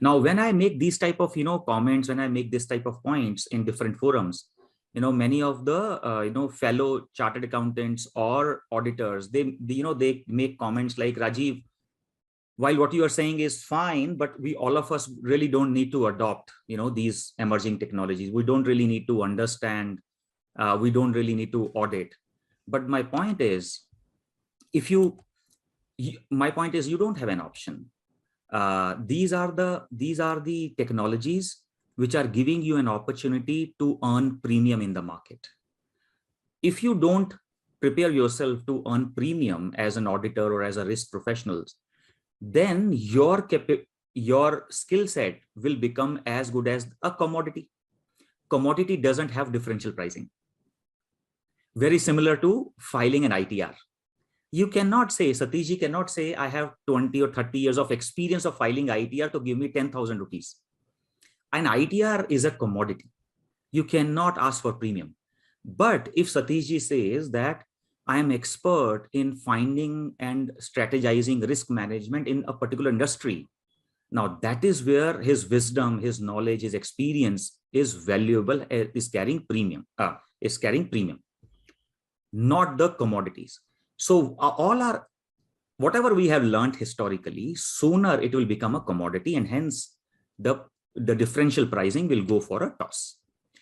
Now, when I make these type of, comments, when I make this type of points in different forums, many of the, fellow chartered accountants or auditors, they make comments like, Rajiv, while what you are saying is fine, but we, all of us really don't need to adopt, these emerging technologies. We don't really need to understand. We don't really need to audit. But my point is, if my point is, you don't have an option. These are the technologies which are giving you an opportunity to earn premium in the market. If you don't prepare yourself to earn premium as an auditor or as a risk professional, then your skill set will become as good as a commodity. Commodity doesn't have differential pricing. Very similar to filing an ITR. You cannot say, Satishji cannot say, I have 20 or 30 years of experience of filing ITR to give me 10,000 rupees. An ITR is a commodity. You cannot ask for premium. But if Satishji says that I am expert in finding and strategizing risk management in a particular industry, now that is where his wisdom, his knowledge, his experience is valuable, is carrying premium, not the commodities. So whatever we have learned historically, sooner it will become a commodity, and hence the differential pricing will go for a toss.